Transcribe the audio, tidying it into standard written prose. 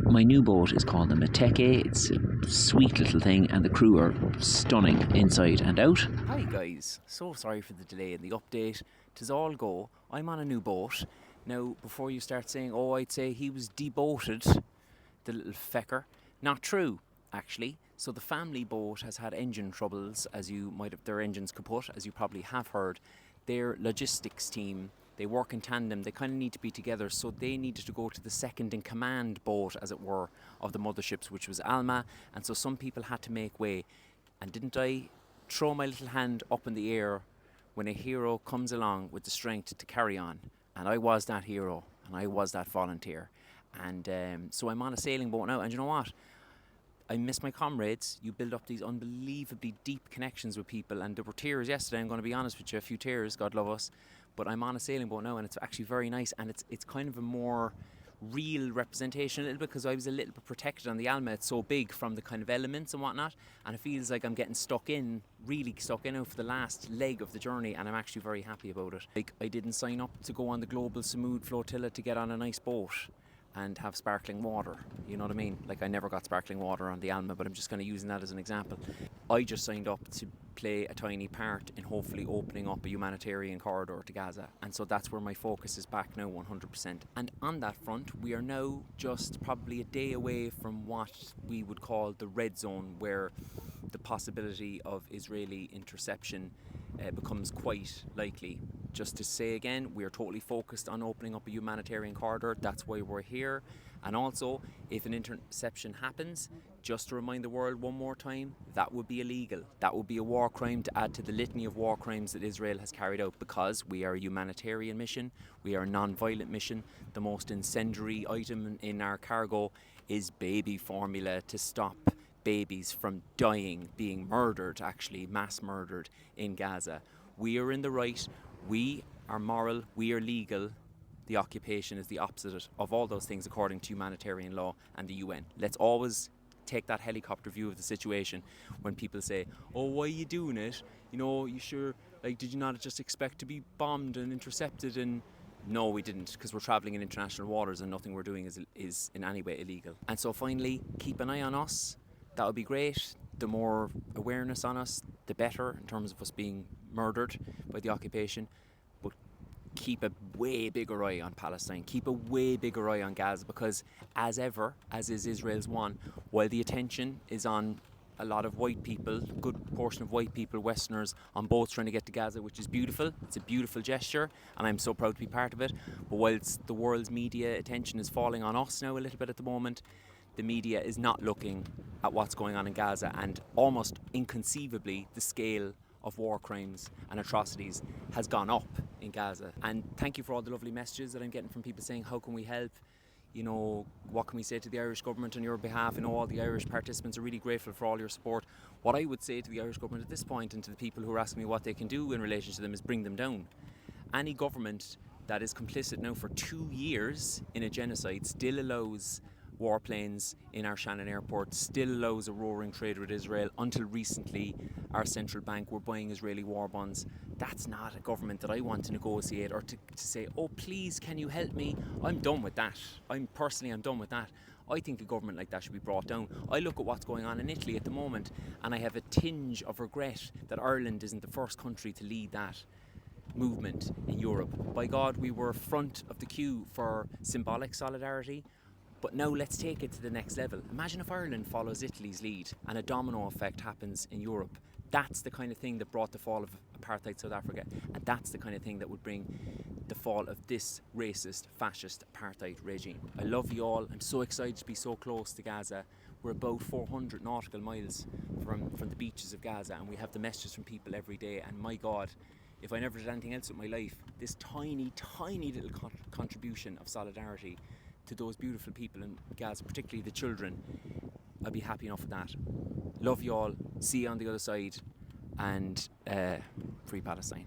My new boat is called the Mateke. It's a sweet little thing, and the crew are stunning inside and out. Hi guys, so sorry for the delay in the update. 'Tis all go. I'm on a new boat. Now, before you start saying, oh, I'd say he was deboated, the little fecker. Not true, actually. So the family boat has had engine troubles, as you might have, their engines kaput, as you probably have heard. Their logistics team, they work in tandem, they kind of need to be together, so they needed to go to the second in command boat, as it were, of the motherships, which was Alma, and so some people had to make way. And didn't I throw my little hand up in the air when a hero comes along with the strength to carry on? And I was that hero, and I was that volunteer. And so I'm on a sailing boat now, and you know what? I miss my comrades. You build up these unbelievably deep connections with people, and there were tears yesterday, I'm going to be honest with you, a few tears, God love us. But I'm on a sailing boat now, and it's actually very nice, and it's kind of a more real representation a little bit, because I was a little bit protected on the Alma. It's so big from the kind of elements and whatnot, and it feels like I'm getting really stuck in now for the last leg of the journey, and I'm actually very happy about it. Like, I didn't sign up to go on the Global Samud Flotilla to get on a nice boat and have sparkling water, you know what I mean? Like, I never got sparkling water on the Alma, but I'm just kind of using that as an example. I just signed up to play a tiny part in hopefully opening up a humanitarian corridor to Gaza, and so that's where my focus is back now, 100%. And on that front, we are now just probably a day away from what we would call the red zone, where the possibility of Israeli interception becomes quite likely. Just to say again, we are totally focused on opening up a humanitarian corridor. That's why we're here. And also, if an interception happens, just to remind the world one more time, that would be illegal. That would be a war crime to add to the litany of war crimes that Israel has carried out, because we are a humanitarian mission, we are a non-violent mission. The most incendiary item in our cargo is baby formula to stop babies from dying, being murdered, actually mass murdered in Gaza. We are in the right, we are moral, we are legal. The occupation is the opposite of all those things according to humanitarian law and the UN. Let's always take that helicopter view of the situation when people say, oh, why are you doing it? You know, you sure, like, did you not just expect to be bombed and intercepted? And no, we didn't, because we're travelling in international waters and nothing we're doing is in any way illegal. And so finally, keep an eye on us. That would be great. The more awareness on us, the better, in terms of us being murdered by the occupation. But keep a way bigger eye on Palestine. Keep a way bigger eye on Gaza, because as ever, as is Israel's one, while the attention is on a lot of white people, good portion of white people, Westerners, on boats trying to get to Gaza, which is beautiful. It's a beautiful gesture, and I'm so proud to be part of it. But whilst the world's media attention is falling on us now a little bit at the moment, the media is not looking at what's going on in Gaza, and almost inconceivably the scale of war crimes and atrocities has gone up in Gaza. And thank you for all the lovely messages that I'm getting from people saying, how can we help? You know, what can we say to the Irish government on your behalf? I know all the Irish participants are really grateful for all your support. What I would say to the Irish government at this point, and to the people who are asking me what they can do in relation to them, is bring them down. Any government that is complicit now for 2 years in a genocide still allows warplanes in our Shannon airport, still allows a roaring trade with Israel. Until recently, our central bank were buying Israeli war bonds. That's not a government that I want to negotiate, or to say, oh, please, can you help me? I'm done with that. I'm done with that. I think a government like that should be brought down. I look at what's going on in Italy at the moment, and I have a tinge of regret that Ireland isn't the first country to lead that movement in Europe. By God, we were front of the queue for symbolic solidarity. But now let's take it to the next level. Imagine if Ireland follows Italy's lead and a domino effect happens in Europe. That's the kind of thing that brought the fall of apartheid South Africa, and that's the kind of thing that would bring the fall of this racist, fascist apartheid regime. I love you all. I'm so excited to be so close to Gaza. We're about 400 nautical miles from the beaches of Gaza, and we have the messages from people every day. And my God, if I never did anything else with my life, this tiny, tiny little contribution of solidarity to those beautiful people in Gaza, particularly the children, I'd be happy enough with that. Love you all. See you on the other side, and free Palestine.